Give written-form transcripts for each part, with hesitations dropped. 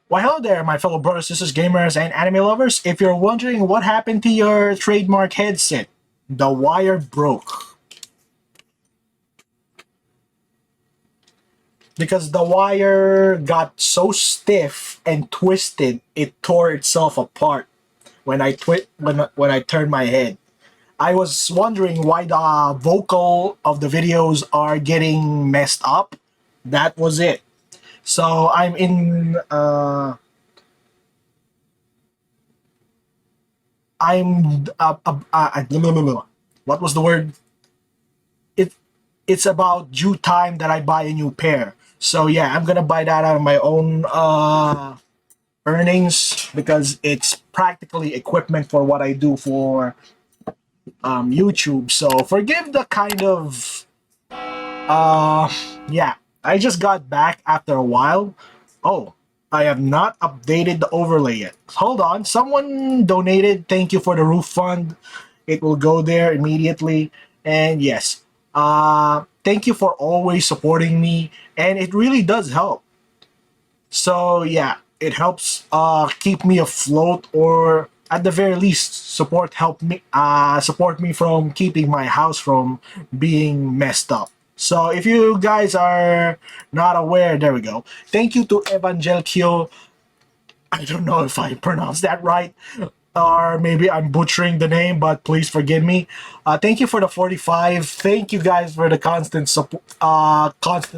Why, hello there, my fellow brothers, sisters, gamers, and anime lovers. If you're wondering what happened to your trademark headset, the wire broke. Because the wire got so stiff and twisted, it tore itself apart when I turned my head. I was wondering why the vocal of the videos are getting messed up. That was it. So what was the word? It it's about due time that I buy a new pair. So yeah, I'm gonna buy that out of my own earnings because it's practically equipment for what I do for YouTube. So forgive the kind of uh yeah. I just got back after a while. Oh, I have not updated the overlay yet. Hold on, someone donated. Thank you for the roof fund. It will go there immediately. And yes, thank you for always supporting me, and it really does help. So yeah, it helps keep me afloat, or at the very least support me from keeping my house from being messed up. So if you guys are not aware, there we go. Thank you to Evangelio. I don't know if I pronounced that right, or maybe I'm butchering the name, but please forgive me. Thank you for the 45. Thank you guys for the constant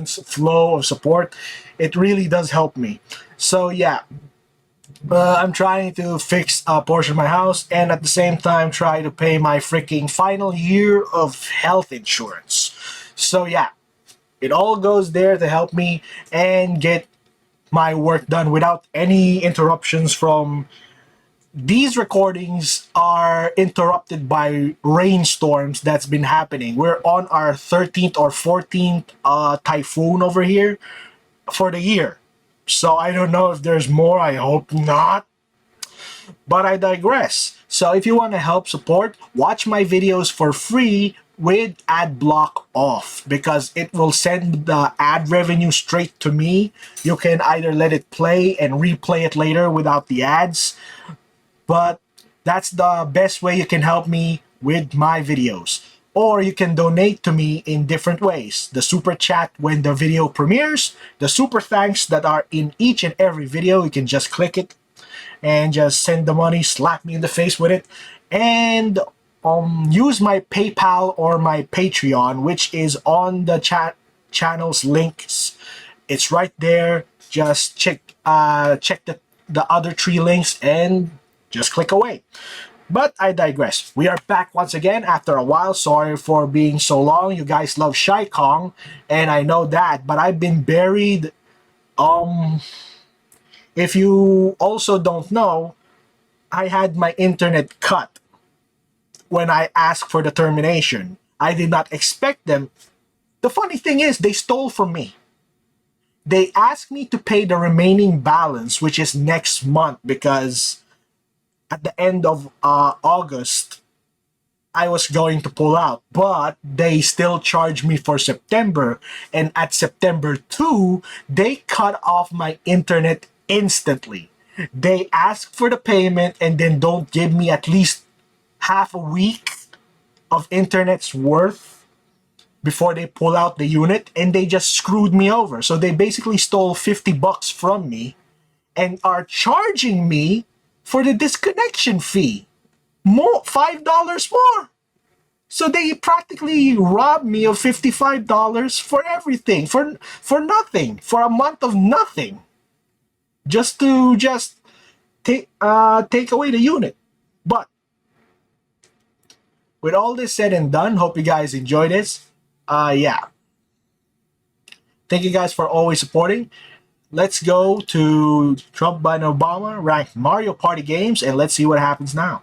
flow of support. It really does help me. So yeah, I'm trying to fix a portion of my house and at the same time try to pay my freaking final year of health insurance. So yeah, it all goes there to help me and get my work done without any interruptions from these recordings are interrupted by rainstorms that's been happening. We're on our 13th or 14th typhoon over here for the year. So I don't know if there's more. I hope not. But I digress. So if you want to help support, watch my videos for free with ad block off because it will send the ad revenue straight to me. You can either let it play and replay it later without the ads, but that's the best way you can help me with my videos. Or you can donate to me in different ways. The super chat when the video premieres, the super thanks that are in each and every video, you can just click it and just send the money, slap me in the face with it, and use my PayPal or my Patreon, which is on the channel's links. It's right there. Just check the other three links and just click away. But I digress. We are back once again after a while. Sorry for being so long. You guys love Shy Kong, and I know that. But I've been buried. If you also don't know, I had my internet cut when I asked for the termination. I did not expect them. The funny thing is, they stole from me. They asked me to pay the remaining balance, which is next month, because at the end of August, I was going to pull out, but they still charged me for September. And at September 2, they cut off my internet instantly. They ask for the payment and then don't give me at least half a week of internet's worth before they pull out the unit, and they just screwed me over. So they basically stole $50 from me and are charging me for the disconnection fee. More $5 more. So they practically robbed me of $55 for everything, for nothing, for a month of nothing, just to take away the unit. But with all this said and done, hope you guys enjoy this. Yeah, thank you guys for always supporting. Let's go to Trump by Obama ranked Mario Party games and let's see what happens now.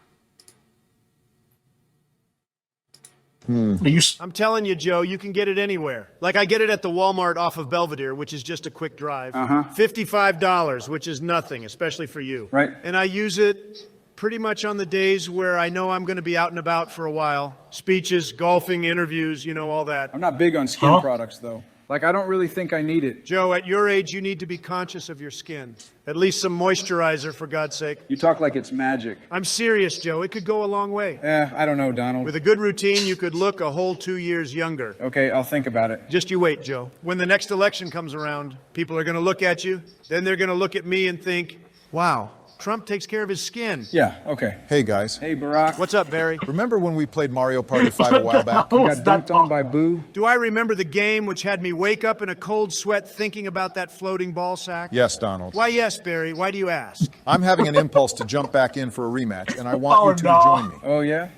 I'm telling you, Joe, you can get it anywhere. Like I get it at the Walmart off of Belvedere, which is just a quick drive. $55, which is nothing, especially for you. Right. And I use it pretty much on the days where I know I'm going to be out and about for a while. Speeches, golfing, interviews, you know, all that. I'm not big on skin products, though. Like, I don't really think I need it. Joe, at your age, you need to be conscious of your skin. At least some moisturizer, for God's sake. You talk like it's magic. I'm serious, Joe. It could go a long way. I don't know, Donald. With a good routine, you could look a whole 2 years younger. Okay, I'll think about it. Just you wait, Joe. When the next election comes around, people are going to look at you. Then they're going to look at me and think, wow, Trump takes care of his skin. Yeah, okay. Hey guys, Hey, Barack. What's up, Barry? remember when we played Mario Party 5 a while back? What You was got that? dunked on by Boo? Do I remember the game which had me wake up in a cold sweat thinking about that floating ball sack? Yes, Donald. Why, yes, Barry. Why do you ask? I'm having an impulse to jump back in for a rematch, and I want Oh, you two no. to join me. Oh, yeah?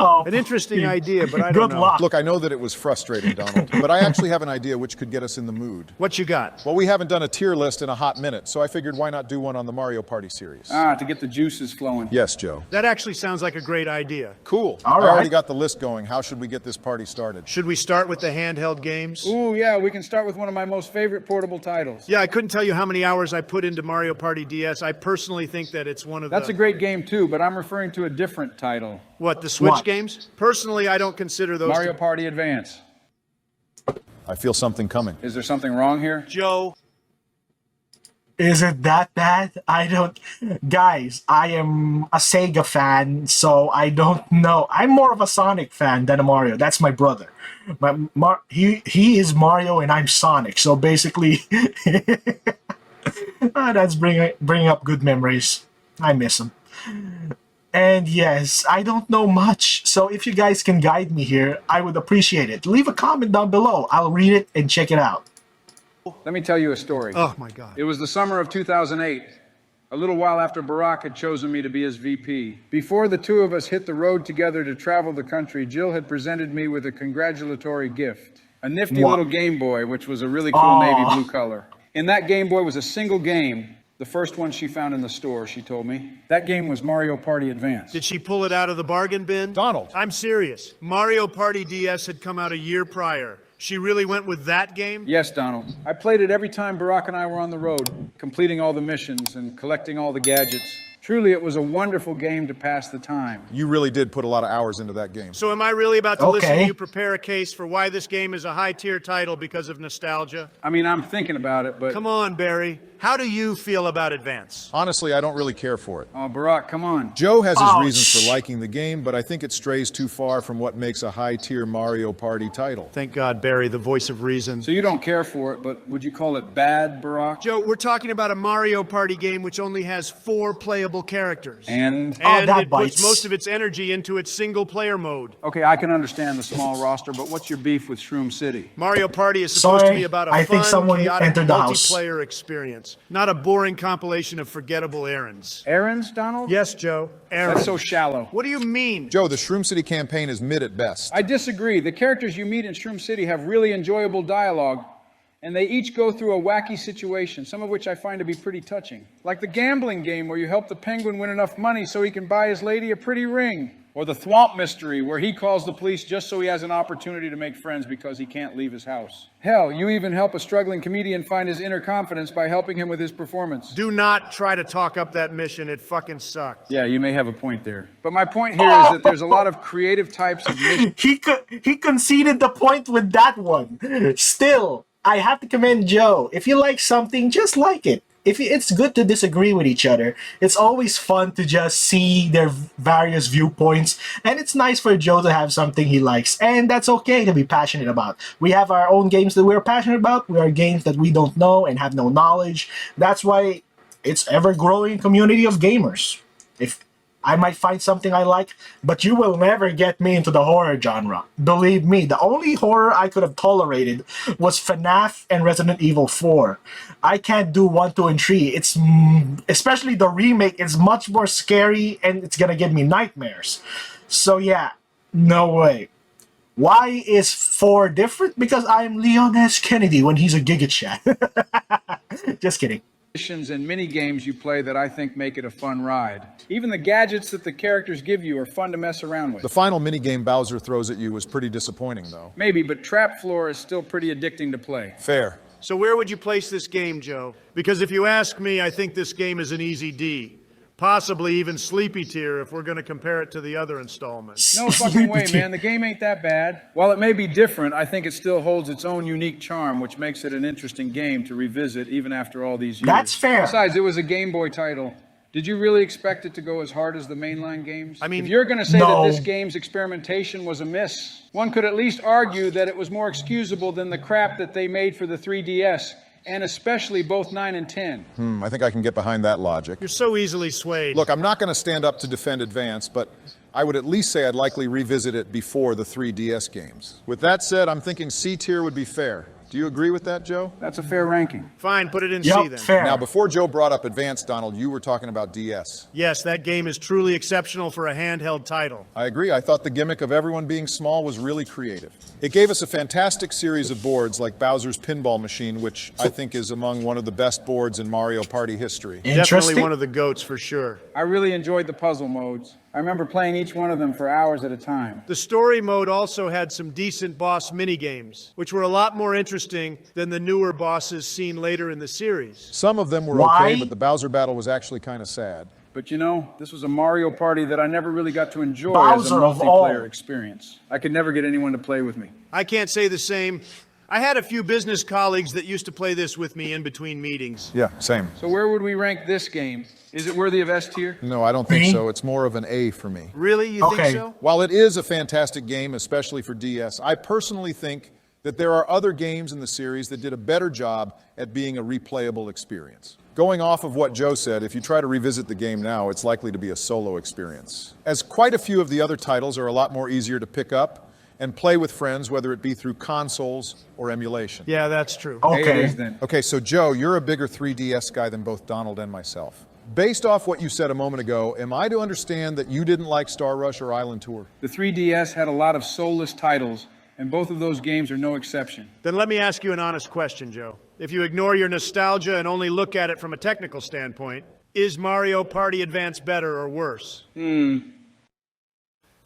Oh, An interesting idea, but I don't good know. luck. Look, I know that it was frustrating, Donald, but I actually have an idea which could get us in the mood. What you got? Well, we haven't done a tier list in a hot minute, so I figured why not do one on the Mario Party series? To get the juices flowing. Yes, Joe. That actually sounds like a great idea. Cool. All I already right. got the list going. How should we get this party started? Should we start with the handheld games? Ooh, yeah, we can start with one of my most favorite portable titles. Yeah, I couldn't tell you how many hours I put into Mario Party DS. I personally think that it's one of That's the... a great game, too, but I'm referring to a different title. What, the Switch What? games? Personally, I don't consider those Mario to... Party Advance. I feel something coming. Is there something wrong here? Joe, Is it that bad? I don't. Guys, I am a Sega fan, so I don't know. I'm more of a Sonic fan than a Mario. That's my brother. He is Mario and I'm Sonic. So basically, that's bringing up good memories. I miss him. And yes, I don't know much. So if you guys can guide me here, I would appreciate it. Leave a comment down below. I'll read it and check it out. Let me tell you a story. oh my God. It was the summer of 2008, a little while after Barack had chosen me to be his VP. Before the two of us hit the road together to travel the country, Jill had presented me with a congratulatory gift. A nifty What? little Game Boy, which was a really cool Aw. navy blue color. In that Game Boy was a single game, the first one she found in the store, she told me. That game was Mario Party Advance. Did she pull it out of the bargain bin? Donald. I'm serious. Mario Party DS had come out a year prior. She really went with that game? Yes, Donald. I played it every time Barack and I were on the road, completing all the missions and collecting all the gadgets. Truly, it was a wonderful game to pass the time. You really did put a lot of hours into that game. So am I really about to listen Okay. to you prepare a case for why this game is a high-tier title because of nostalgia? I mean, I'm thinking about it, but... Come on, Barry. How do you feel about Advance? Honestly, I don't really care for it. Oh, Barack, come on. Joe has his Oh, reasons for liking the game, but I think it strays too far from what makes a high-tier Mario Party title. Thank God, Barry, the voice of reason. So you don't care for it, but would you call it bad, Barack? Joe, we're talking about a Mario Party game which only has 4 playable characters. And? And that it puts bites. most of its energy into its single-player mode. Okay, I can understand the small roster, but what's your beef with Shroom City? Mario Party is supposed to Sorry, be about a I think fun, someone chaotic entered the house. multiplayer experience, not a boring compilation of forgettable errands. Errands, Donald? Yes, Joe, errands. That's so shallow. What do you mean? Joe, the Shroom City campaign is mid at best. I disagree. The characters you meet in Shroom City have really enjoyable dialogue, and they each go through a wacky situation, some of which I find to be pretty touching. Like the gambling game where you help the penguin win enough money so he can buy his lady a pretty ring. Or the Thwomp mystery where he calls the police just so he has an opportunity to make friends because he can't leave his house. Hell, you even help a struggling comedian find his inner confidence by helping him with his performance. Do not try to talk up that mission. It fucking sucked. Yeah, you may have a point there. But my point here is that there's a lot of creative types of missions. He conceded the point with that one. Still, I have to commend Joe. If you like something, just like it. It's good to disagree with each other. It's always fun to just see their various viewpoints, and it's nice for Joe to have something he likes, and that's okay to be passionate about. We have our own games that we're passionate about. We are games that we don't know and have no knowledge. That's why it's ever-growing community of gamers. If I might find something I like, but you will never get me into the horror genre. Believe me, the only horror I could have tolerated was FNAF and Resident Evil 4. I can't do 1, 2, and 3. It's especially the remake is much more scary and it's gonna give me nightmares. So yeah, no way. Why is 4 different? Because I'm Leon S. Kennedy when he's a Giga Chat. Just kidding. Missions and mini games you play that I think make it a fun ride. Even the gadgets that the characters give you are fun to mess around with. The final minigame Bowser throws at you was pretty disappointing, though. Maybe, but Trap Floor is still pretty addicting to play. Fair. So where would you place this game, Joe? Because if you ask me, I think this game is an easy D. Possibly even Sleepy Tier if we're going to compare it to the other installments. No fucking way, man. The game ain't that bad. While it may be different, I think it still holds its own unique charm, which makes it an interesting game to revisit even after all these years. That's fair. Besides, it was a Game Boy title. Did you really expect it to go as hard as the mainline games? I mean, if you're going to say no. that this game's experimentation was a miss, one could at least argue that it was more excusable than the crap that they made for the 3DS, and especially both 9 and 10. I think I can get behind that logic. You're so easily swayed. Look, I'm not going to stand up to defend Advance, but I would at least say I'd likely revisit it before the 3DS games. With that said, I'm thinking C tier would be fair. Do you agree with that, Joe? That's a fair ranking. Fine, put it in C Yep, then. fair. Now, before Joe brought up Advance, Donald, you were talking about DS. Yes, that game is truly exceptional for a handheld title. I agree. I thought the gimmick of everyone being small was really creative. It gave us a fantastic series of boards like Bowser's Pinball Machine, which I think is among one of the best boards in Mario Party history. Definitely Interesting. one of the GOATs for sure. I really enjoyed the puzzle modes. I remember playing each one of them for hours at a time. The story mode also had some decent boss minigames, which were a lot more interesting than the newer bosses seen later in the series. Some of them were Why? okay, but the Bowser battle was actually kind of sad. But you know, this was a Mario Party that I never really got to enjoy as a Bowser of all. multiplayer experience. I could never get anyone to play with me. I can't say the same. I had a few business colleagues that used to play this with me in between meetings. Yeah, same. So where would we rank this game? Is it worthy of S tier? No, I don't think Me? so. It's more of an A for me. Really? You Okay. think so? While it is a fantastic game, especially for DS, I personally think that there are other games in the series that did a better job at being a replayable experience. Going off of what Joe said, if you try to revisit the game now, it's likely to be a solo experience. As quite a few of the other titles are a lot more easier to pick up and play with friends, whether it be through consoles or emulation. Yeah, that's true. A it Okay. is then. Okay, so Joe, you're a bigger 3DS guy than both Donald and myself. Based off what you said a moment ago, am I to understand that you didn't like Star Rush or Island Tour? The 3DS had a lot of soulless titles, and both of those games are no exception. Then let me ask you an honest question, Joe. If you ignore your nostalgia and only look at it from a technical standpoint, is Mario Party Advance better or worse?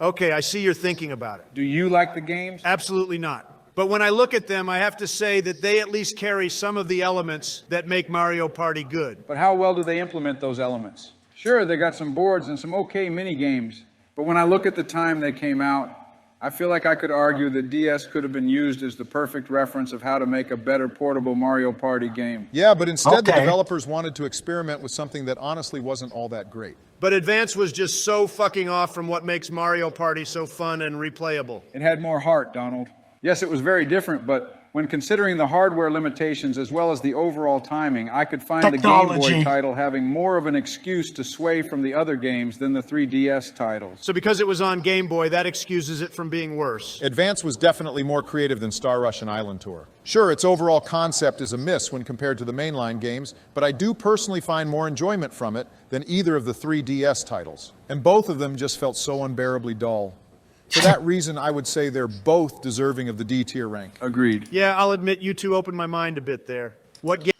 Okay, I see you're thinking about it. Do you like the games? Absolutely not. But when I look at them, I have to say that they at least carry some of the elements that make Mario Party good. But how well do they implement those elements? Sure, they got some boards and some okay mini games, but when I look at the time they came out, I feel like I could argue that DS could have been used as the perfect reference of how to make a better portable Mario Party game. Yeah, but instead the Okay. developers wanted to experiment with something that honestly wasn't all that great. But Advance was just so fucking off from what makes Mario Party so fun and replayable. It had more heart, Donald. Yes, it was very different, but when considering the hardware limitations as well as the overall timing, I could find the Game Technology. Boy title having more of an excuse to sway from the other games than the 3DS titles. So because it was on Game Boy, that excuses it from being worse. Advance was definitely more creative than Star Rush and Island Tour. Sure, its overall concept is a miss when compared to the mainline games, but I do personally find more enjoyment from it than either of the 3DS titles. And both of them just felt so unbearably dull. For that reason, I would say they're both deserving of the D tier rank. Agreed. Yeah, I'll admit you two opened my mind a bit there. What game?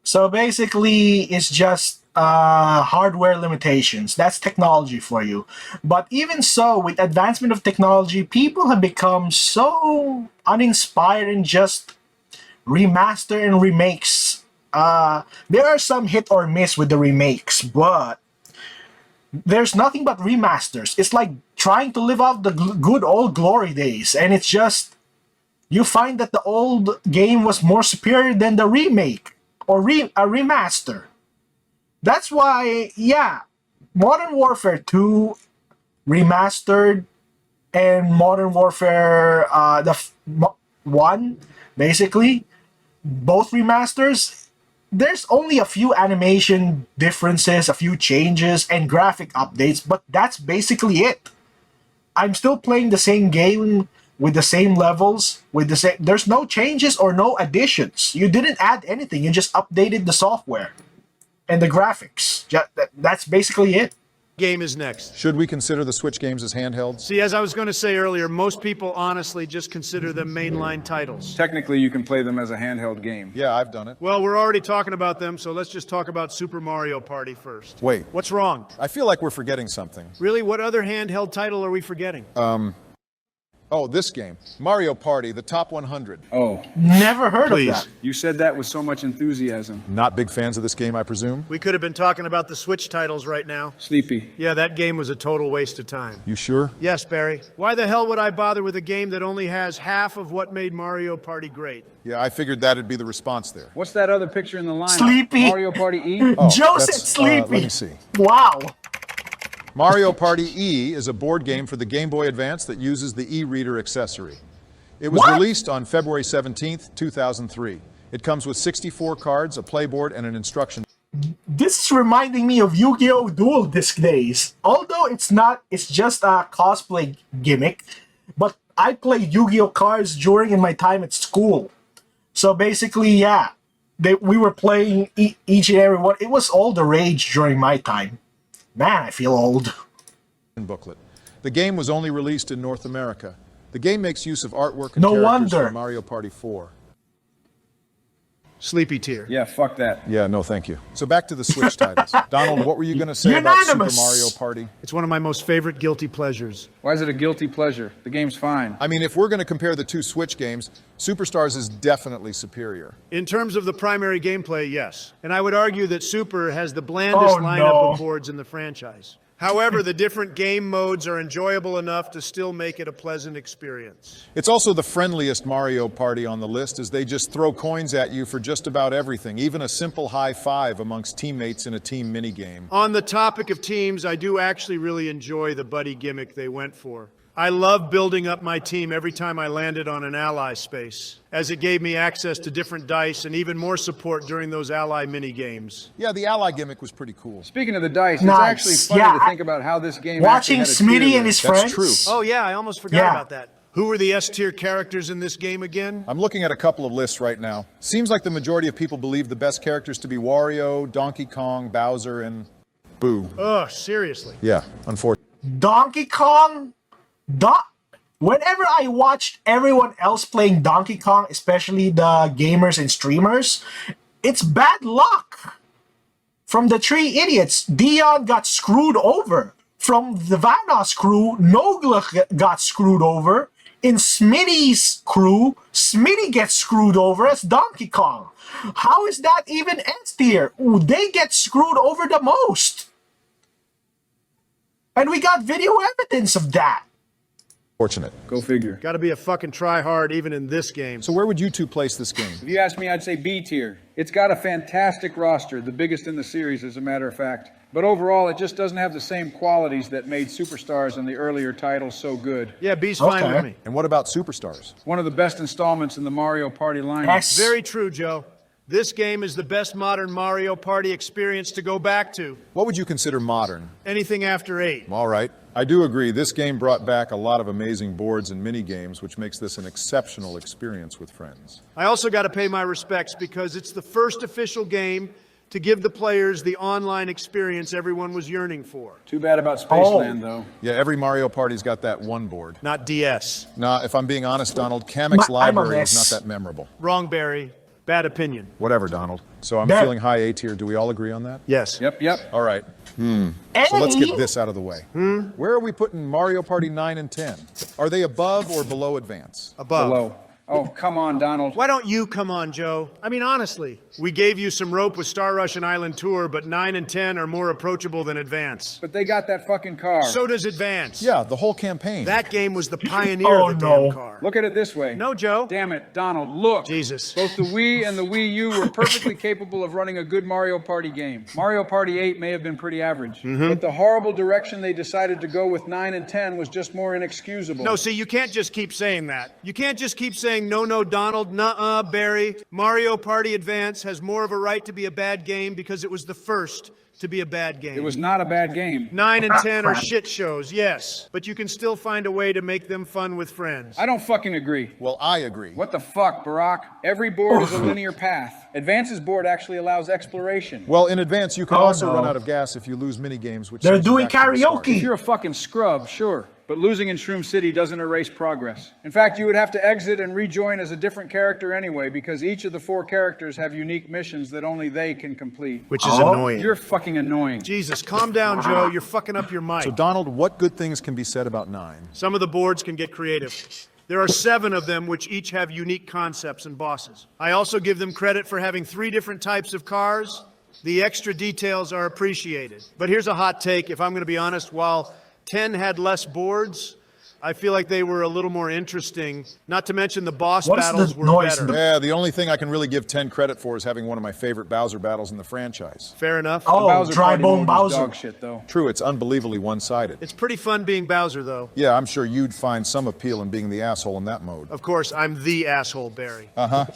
So basically, it's just hardware limitations. That's technology for you. But even so, with advancement of technology, people have become so uninspired in just remaster and remakes. There are some hit or miss with the remakes, but there's nothing but remasters. It's like trying to live out the good old glory days, and it's just you find that the old game was more superior than the remake or a remaster. That's why, yeah, Modern Warfare 2 remastered and Modern Warfare 1, basically, both remasters. There's only a few animation differences, a few changes, and graphic updates, but that's basically it. I'm still playing the same game with the same levels, with the same. There's no changes or no additions. You didn't add anything. You just updated the software and the graphics. That's basically it. Game is next. Should we consider the Switch games as handhelds? See, as I was going to say earlier, most people honestly just consider them mainline titles. Technically, you can play them as a handheld game. Yeah, I've done it. Well, we're already talking about them, so let's just talk about Super Mario Party first. Wait. What's wrong? I feel like we're forgetting something. Really, what other handheld title are we forgetting? Oh, this game. Mario Party, the top 100. Oh, Never heard Please. of that. you said that with so much enthusiasm. Not big fans of this game, I presume? We could have been talking about the Switch titles right now. Sleepy. Yeah, that game was a total waste of time. You sure? Yes, Barry. Why the hell would I bother with a game that only has half of what made Mario Party great? Yeah, I figured that'd be the response there. What's that other picture in the lineup? Sleepy. Mario Party E? Oh, Joe said that's, sleepy. let me see. Wow. Mario Party E is a board game for the Game Boy Advance that uses the e-reader accessory. It was What? released on February 17th, 2003. It comes with 64 cards, a playboard, and an instruction. This is reminding me of Yu-Gi-Oh! Dual Disc days. Although it's not, it's just a cosplay gimmick. But I played Yu-Gi-Oh! Cards during in my time at school. So basically, yeah, we were playing each and every one. It was all the rage during my time. Man, I feel old. Booklet. The game was only released in North America. The game makes use of artwork and No characters wonder. from Mario Party 4. Sleepy tier. Yeah, fuck that. Yeah, no thank you. So back to the Switch titles. Donald, what were you going to say about Super Unanimous. Mario Party? It's one of my most favorite guilty pleasures. Why is it a guilty pleasure? The game's fine. I mean, if we're going to compare the two Switch games, Superstars is definitely superior. In terms of the primary gameplay, yes. And I would argue that Super has the blandest Oh, lineup no. of boards in the franchise. However, the different game modes are enjoyable enough to still make it a pleasant experience. It's also the friendliest Mario Party on the list, as they just throw coins at you for just about everything, even a simple high five amongst teammates in a team minigame. On the topic of teams, I do actually really enjoy the buddy gimmick they went for. I love building up my team every time I landed on an ally space, as it gave me access to different dice and even more support during those ally mini games. Yeah, the ally gimmick was pretty cool. Speaking of the dice, Nice. it's actually funny Yeah, to think about how this game Watching actually had a tier Smitty and his list. That's friends. true. Oh yeah, I almost forgot Yeah. about that. Who were the S-tier characters in this game again? I'm looking at a couple of lists right now. Seems like the majority of people believe the best characters to be Wario, Donkey Kong, Bowser, and Boo. Ugh, seriously. Yeah, unfortunately. Donkey Kong? Whenever I watched everyone else playing Donkey Kong, especially the gamers and streamers, it's bad luck. From the three idiots, Dion got screwed over. From the Vanos crew, Nogla got screwed over. In Smitty's crew, Smitty gets screwed over as Donkey Kong. How is that even S tier? They get screwed over the most. And we got video evidence of that. Fortunate. Go figure. Gotta be a fucking try-hard even in this game. So where would you two place this game? If you ask me, I'd say B tier. It's got a fantastic roster, the biggest in the series, as a matter of fact. But overall, it just doesn't have the same qualities that made Superstars and the earlier titles so good. Yeah, B's fine Okay. with me. And what about Superstars? One of the best installments in the Mario Party lineup. Yes. Very true, Joe. This game is the best modern Mario Party experience to go back to. What would you consider modern? Anything after 8. All right. I do agree. This game brought back a lot of amazing boards and mini games, which makes this an exceptional experience with friends. I also got to pay my respects because it's the first official game to give the players the online experience everyone was yearning for. Too bad about Spaceland, though. Yeah, every Mario Party's got that one board. Not DS. Nah, if I'm being honest, Donald, Kamek's I'm a library is mess. not that memorable. Wrong, Barry. Bad opinion. Whatever, Donald. So I'm That- feeling high A tier. Do we all agree on that? Yes. Yep. All right. So let's get this out of the way. Where are we putting Mario Party 9 and 10? Are they above or below Advance? Above. Below. Oh, come on, Donald. Why don't you come on, Joe? I mean, honestly, we gave you some rope with Star Rush and Island Tour, but 9 and 10 are more approachable than Advance. But they got that fucking car. So does Advance. Yeah, the whole campaign. That game was the pioneer Oh, of the no. damn car. Look at it this way. No, Joe. Damn it, Donald, look. Jesus. Both the Wii and the Wii U were perfectly capable of running a good Mario Party game. Mario Party 8 may have been pretty average. But the horrible direction they decided to go with 9 and 10 was just more inexcusable. No, see, you can't just keep saying that. You can't just keep saying, no, Donald, nuh-uh, Barry. Mario Party Advance has more of a right to be a bad game because it was the first to be a bad game. It was not a bad game. 9 and 10 are shit shows, yes. But you can still find a way to make them fun with friends. I don't fucking agree. Well, I agree. What the fuck, Barack? Every board is a linear path. Advance's board actually allows exploration. Well, in Advance, you can Oh, also no. run out of gas if you lose mini games, which They're sends you doing back to the start. karaoke. If you're a fucking scrub, sure. But losing in Shroom City doesn't erase progress. In fact, you would have to exit and rejoin as a different character anyway, because each of the 4 characters have unique missions that only they can complete. Which is annoying. You're fucking annoying. Jesus, calm down, Joe. You're fucking up your mic. So, Donald, what good things can be said about 9? Some of the boards can get creative. There are 7 of them which each have unique concepts and bosses. I also give them credit for having 3 different types of cars. The extra details are appreciated. But here's a hot take, if I'm going to be honest, while 10 had less boards, I feel like they were a little more interesting, not to mention the boss battles were better. Yeah, the only thing I can really give 10 credit for is having one of my favorite Bowser battles in the franchise. Fair enough. Oh, Bowser dry Party bone mode is Bowser. dog shit, though. True, it's unbelievably one-sided. It's pretty fun being Bowser, though. Yeah, I'm sure you'd find some appeal in being the asshole in that mode. Of course, I'm the asshole, Barry.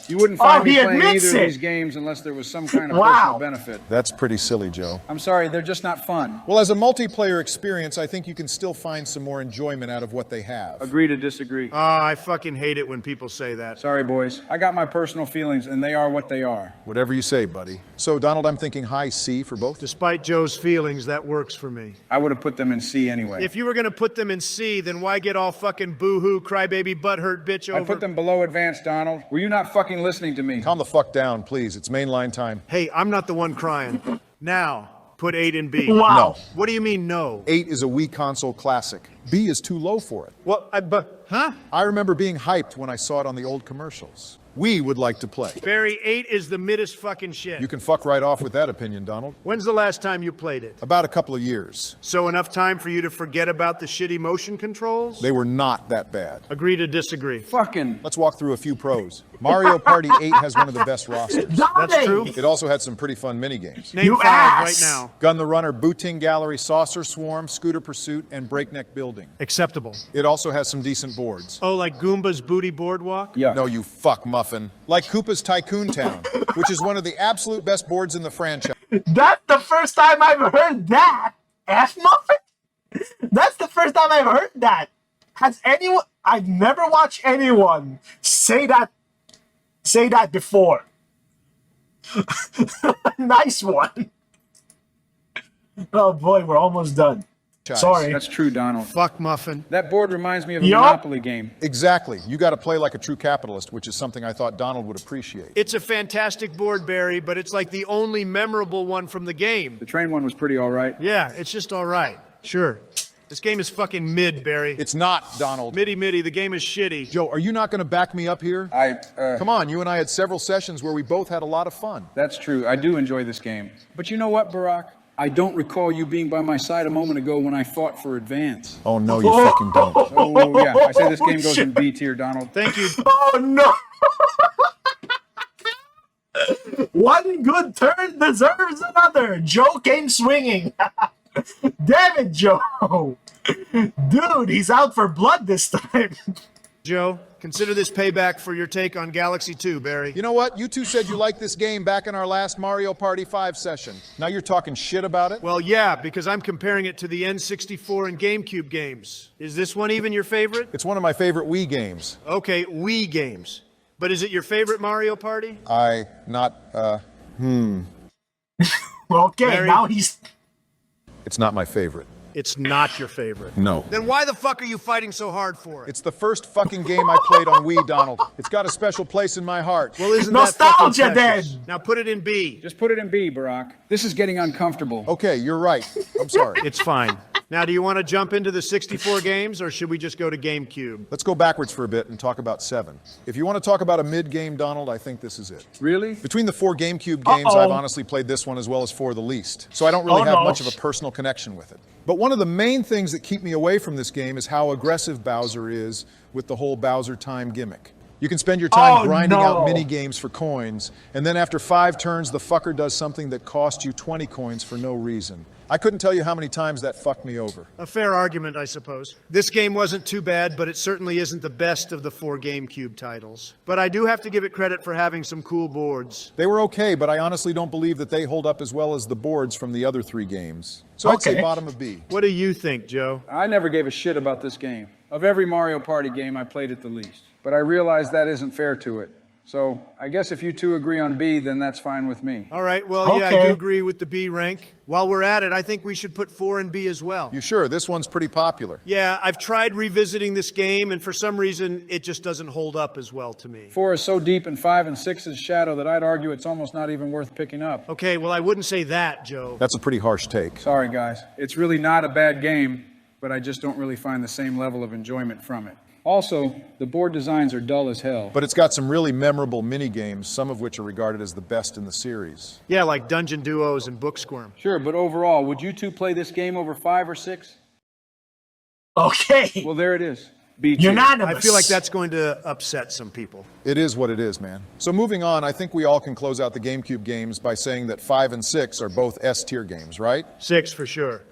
You wouldn't find me he playing either admits of it. these games unless there was some kind of Wow. personal benefit. That's pretty silly, Joe. I'm sorry, they're just not fun. Well, as a multiplayer experience, I think you can still find some more enjoyment out of what they have. Agree to disagree. I fucking hate it when people say that. Sorry, boys. I got my personal feelings, and they are what they are. Whatever you say, buddy. So, Donald, I'm thinking high C for both. Despite Joe's feelings, that works for me. I would have put them in C anyway. If you were going to put them in C, then why get all fucking boo-hoo, crybaby, butthurt bitch over? I put them below advanced, Donald. Were you not fucking listening to me? Calm the fuck down, please. It's mainline time. Hey, I'm not the one crying. Now, put 8 in B. Wow. No. What do you mean, no? 8 is a Wii console classic. B is too low for it. What? Huh? I remember being hyped when I saw it on the old commercials. We would like to play. Barry, 8 is the middest fucking shit. You can fuck right off with that opinion, Donald. When's the last time you played it? About a couple of years. So enough time for you to forget about the shitty motion controls? They were not that bad. Agree to disagree. Fucking. Let's walk through a few pros. Mario Party 8 has one of the best rosters. That's true. It also had some pretty fun minigames. Name You 5 ass. right now. Gun the Runner, Booting Gallery, Saucer Swarm, Scooter Pursuit, and Breakneck Building. Acceptable. It also has some decent boards. Oh, like Goomba's Booty Boardwalk? Yeah. No, you fuck muffin. Like Koopa's Tycoon Town, which is one of the absolute best boards in the franchise. That's the first time I've heard that. F muffin? That's the first time I've heard that. Has anyone? I've never watched anyone say that before. Nice one. Oh boy, we're almost done. Sorry. That's true, Donald. Fuck Muffin. That board reminds me of a Yup. Monopoly game. Exactly. You got to play like a true capitalist, which is something I thought Donald would appreciate. It's a fantastic board, Barry, but it's like the only memorable one from the game. The train one was pretty all right. Yeah, it's just all right. Sure. This game is fucking mid, Barry. It's not, Donald. Middy, the game is shitty. Joe, are you not going to back me up here? Come on, you and I had several sessions where we both had a lot of fun. That's true. I do enjoy this game. But you know what, Barack? I don't recall you being by my side a moment ago when I fought for advance. Oh, no, you fucking don't. Oh, yeah. I say this game goes in B tier, Donald. Thank you. Oh no! One good turn deserves another. Joe came swinging. Damn it, Joe! Dude, he's out for blood this time. Joe, consider this payback for your take on Galaxy 2, Barry. You know what? You two said you liked this game back in our last Mario Party 5 session. Now you're talking shit about it? Well, yeah, because I'm comparing it to the N64 and GameCube games. Is this one even your favorite? It's one of my favorite Wii games. Okay, Wii games. But is it your favorite Mario Party? Okay, Barry? now he's. It's not my favorite. It's not your favorite. No. Then why the fuck are you fighting so hard for it? It's the first fucking game I played on Wii, Donald. It's got a special place in my heart. Well, isn't Nostalgia, that fucking precious? then. Now put it in B. Just put it in B, Barack. This is getting uncomfortable. Okay, you're right. I'm sorry. It's fine. Now, do you want to jump into the 64 games, or should we just go to GameCube? Let's go backwards for a bit and talk about 7. If you want to talk about a mid-game, Donald, I think this is it. Really? Between the 4 GameCube games, I've honestly played this one as well as 4 the least. So I don't really have much of a personal connection with it. But one of the main things that keep me away from this game is how aggressive Bowser is with the whole Bowser time gimmick. You can spend your time grinding out mini games for coins, and then after 5 turns, the fucker does something that costs you 20 coins for no reason. I couldn't tell you how many times that fucked me over. A fair argument, I suppose. This game wasn't too bad, but it certainly isn't the best of the 4 GameCube titles. But I do have to give it credit for having some cool boards. They were okay, but I honestly don't believe that they hold up as well as the boards from the other 3 games. So I'd say bottom of B. What do you think, Joe? I never gave a shit about this game. Of every Mario Party game, I played it the least. But I realize that isn't fair to it. So I guess if you two agree on B, then that's fine with me. All right, well, yeah, I Okay. do agree with the B rank. While we're at it, I think we should put 4 and B as well. You sure? This one's pretty popular. Yeah, I've tried revisiting this game, and for some reason, it just doesn't hold up as well to me. 4 is so deep in 5 and 6's shadow that I'd argue it's almost not even worth picking up. Okay, well, I wouldn't say that, Joe. That's a pretty harsh take. Sorry, guys. It's really not a bad game, but I just don't really find the same level of enjoyment from it. Also, the board designs are dull as hell. But it's got some really memorable mini games, some of which are regarded as the best in the series. Yeah, like Dungeon Duos and Book Squirm. Sure, but overall, would you two play this game over 5 or 6? Okay. Well, there it is. B tier. Unanimous. I feel like that's going to upset some people. It is what it is, man. So moving on, I think we all can close out the GameCube games by saying that 5 and 6 are both S-tier games, right? 6 for sure.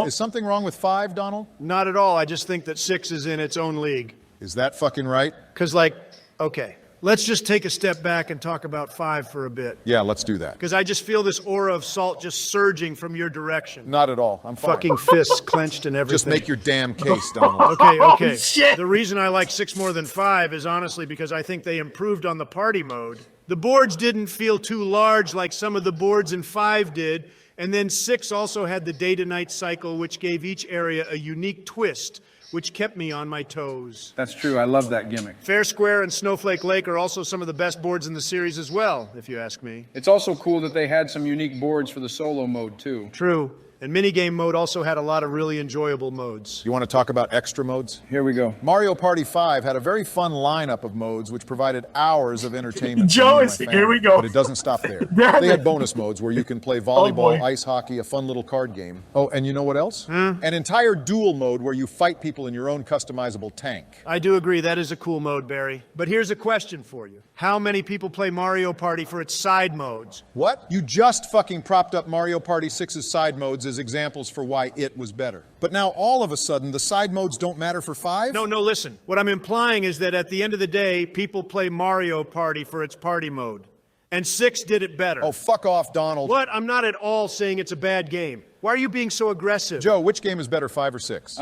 Is something wrong with 5, Donald? Not at all. I just think that 6 is in its own league. Is that fucking right? Because, like, okay, let's just take a step back and talk about 5 for a bit. Yeah, let's do that. Because I just feel this aura of salt just surging from your direction. Not at all. I'm fine. Fucking fists clenched and everything. Just make your damn case, Donald. Okay. shit. The reason I like 6 more than 5 is honestly because I think they improved on the party mode. The boards didn't feel too large like some of the boards in 5 did, and then 6 also had the day-to-night cycle, which gave each area a unique twist, which kept me on my toes. That's true. I love that gimmick. Fair Square and Snowflake Lake are also some of the best boards in the series as well, if you ask me. It's also cool that they had some unique boards for the solo mode, too. True. And minigame mode also had a lot of really enjoyable modes. You want to talk about extra modes? Here we go. Mario Party 5 had a very fun lineup of modes which provided hours of entertainment. for Joe me and is- my here we family. go. But it doesn't stop there. Damn They had it. bonus modes where you can play Oh, volleyball, boy. ice hockey, a fun little card game. Oh, and you know what else? An entire duel mode where you fight people in your own customizable tank. I do agree, that is a cool mode, Barry. But here's a question for you. How many people play Mario Party for its side modes? What? You just fucking propped up Mario Party 6's side modes as examples for why it was better. But now all of a sudden the side modes don't matter for 5? No, listen. What I'm implying is that at the end of the day, people play Mario Party for its party mode. And 6 did it better. Oh, fuck off, Donald. What? I'm not at all saying it's a bad game. Why are you being so aggressive? Joe, which game is better, 5 or 6?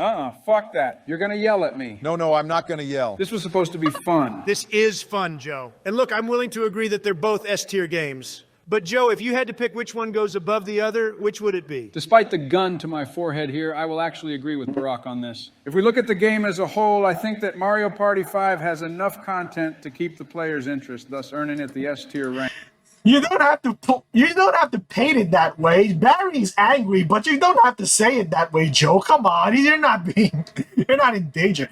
Fuck that. You're gonna yell at me. No, I'm not going to yell. This was supposed to be fun. This is fun, Joe. And look, I'm willing to agree that they're both S-tier games. But Joe, if you had to pick which one goes above the other, which would it be? Despite the gun to my forehead here, I will actually agree with Barack on this. If we look at the game as a whole, I think that Mario Party 5 has enough content to keep the player's interest, thus earning it the S-tier rank. You don't have to paint it that way. Barry's angry, but you don't have to say it that way, Joe. Come on, you're not in danger.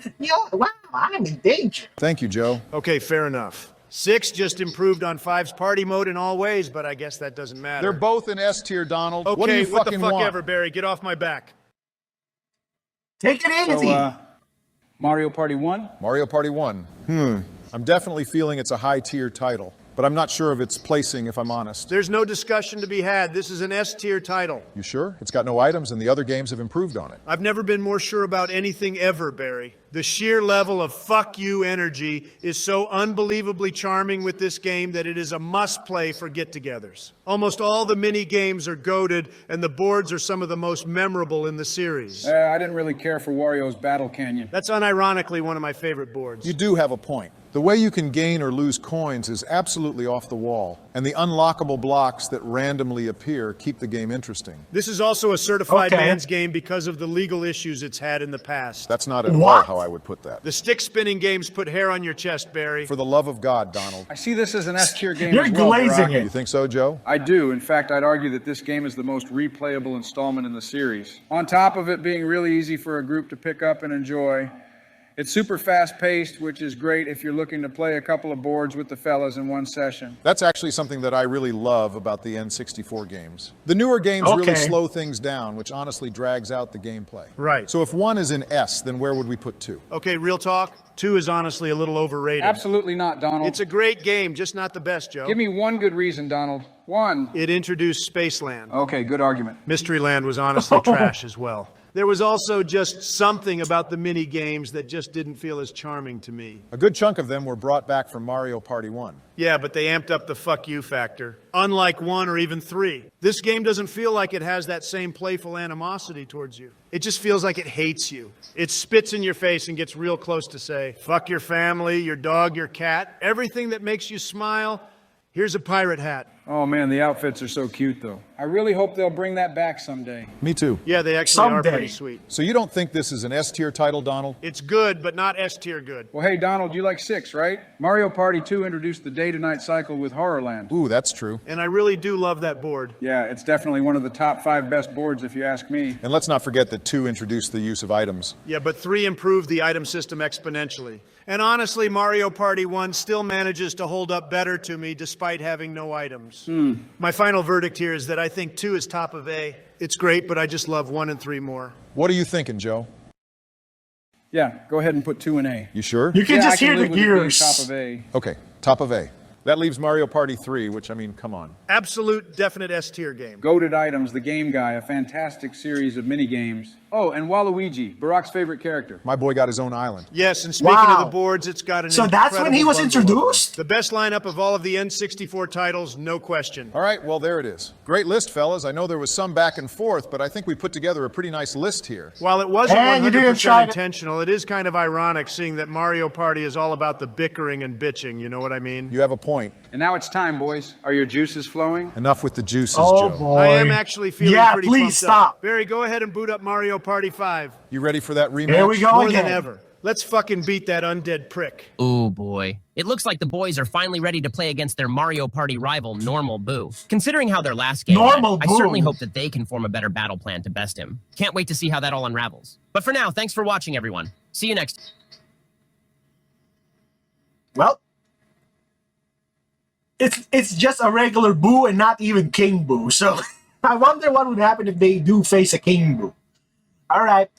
Wow, I'm in danger. Thank you, Joe. Okay, fair enough. 6 just improved on 5's party mode in all ways, but I guess that doesn't matter. They're both in S tier, Donald. Okay, what do you what the fucking fuck want? ever, Barry. Get off my back. Take it easy. So, Mario Party 1? Mario Party 1. I'm definitely feeling it's a high tier title, but I'm not sure of its placing if I'm honest. There's no discussion to be had. This is an S-tier title. You sure? It's got no items and the other games have improved on it. I've never been more sure about anything ever, Barry. The sheer level of fuck you energy is so unbelievably charming with this game that it is a must-play for get-togethers. Almost all the mini-games are goated, and the boards are some of the most memorable in the series. I didn't really care for Wario's Battle Canyon. That's unironically one of my favorite boards. You do have a point. The way you can gain or lose coins is absolutely off the wall, and the unlockable blocks that randomly appear keep the game interesting. This is also a certified Okay. man's game because of the legal issues it's had in the past. That's not at all What? how I would put that. The stick-spinning games put hair on your chest, Barry. For the love of God, Donald. I see this as an S-tier game You're as well, glazing Barack. it. You think so, Joe? I do. In fact, I'd argue that this game is the most replayable installment in the series. On top of it being really easy for a group to pick up and enjoy, it's super fast-paced, which is great if you're looking to play a couple of boards with the fellas in one session. That's actually something that I really love about the N64 games. The newer games really Okay. slow things down, which honestly drags out the gameplay. Right. So if 1 is in S, then where would we put 2? Okay, real talk. 2 is honestly a little overrated. Absolutely not, Donald. It's a great game, just not the best, Joe. Give me one good reason, Donald. One. It introduced Spaceland. Okay, good argument. Mysteryland was honestly trash as well. There was also just something about the mini games that just didn't feel as charming to me. A good chunk of them were brought back from Mario Party 1. Yeah, but they amped up the fuck you factor. Unlike 1 or even 3. This game doesn't feel like it has that same playful animosity towards you. It just feels like it hates you. It spits in your face and gets real close to say, fuck your family, your dog, your cat, everything that makes you smile. Here's a pirate hat. Oh man, the outfits are so cute though. I really hope they'll bring that back someday. Me too. Yeah, they actually are Someday. pretty sweet. So you don't think this is an S-tier title, Donald? It's good, but not S-tier good. Well, hey Donald, you like 6, right? Mario Party 2 introduced the day-to-night cycle with Horrorland. Ooh, that's true. And I really do love that board. Yeah, it's definitely one of the top 5 best boards if you ask me. And let's not forget that 2 introduced the use of items. Yeah, but 3 improved the item system exponentially. And honestly, Mario Party 1 still manages to hold up better to me despite having no items. My final verdict here is that I think 2 is top of A. It's great, but I just love 1 and 3 more. What are you thinking, Joe? Yeah, go ahead and put 2 in A. You sure? You can Yeah, just I hear the live with it being gears. top of A. Okay, top of A. That leaves Mario Party 3, which, I mean, come on. Absolute, definite S-tier game. Goated Items, The Game Guy, a fantastic series of mini games. Oh, and Waluigi, Barack's favorite character. My boy got his own island. Yes, and speaking of Wow. the boards, it's got an So that's when he incredible was bundle of them. introduced? The best lineup of all of the N64 titles, no question. All right, well, there it is. Great list, fellas. I know there was some back and forth, but I think we put together a pretty nice list here. While it wasn't And you didn't 100% try to- intentional, it is kind of ironic seeing that Mario Party is all about the bickering and bitching, you know what I mean? You have a point. And now it's time, boys. Are your juices flowing? Enough with the juices, Oh Joe. boy. I am actually feeling Yeah, pretty please pumped stop. up. Barry, go ahead and boot up Mario Party 5. You ready for that rematch? Here we go More again. than ever. Let's fucking beat that undead prick. Oh boy. It looks like the boys are finally ready to play against their Mario Party rival, Normal Boo. Considering how their last game Normal went, Boo. I certainly hope that they can form a better battle plan to best him. Can't wait to see how that all unravels. But for now, thanks for watching, everyone. See you next. Well, it's just a regular Boo and not even King Boo. So I wonder what would happen if they do face a King Boo. All right.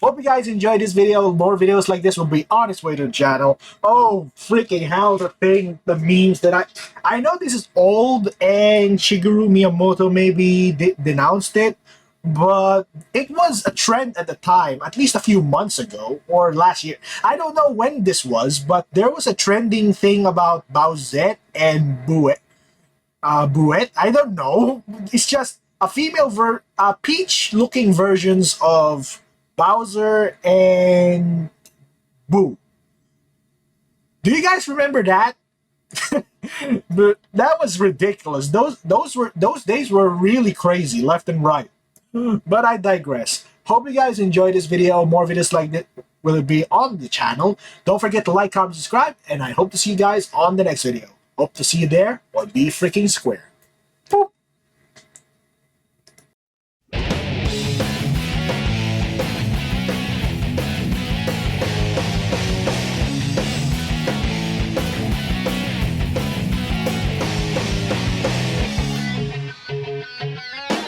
Hope you guys enjoyed this video. More videos like this will be on its way to the channel. Oh, freaking hell, the memes that I know this is old and Shigeru Miyamoto maybe denounced it, but it was a trend at the time, at least a few months ago or last year. I don't know when this was, but there was a trending thing about Bowsette and Buet. Buet, I don't know. It's just a female peach-looking versions of Bowser and Boo. Do you guys remember that? But that was ridiculous. Those days were really crazy, left and right. But I digress. Hope you guys enjoyed this video. More videos like this will be on the channel. Don't forget to like, comment, subscribe, and I hope to see you guys on the next video. Hope to see you there, or be freaking square.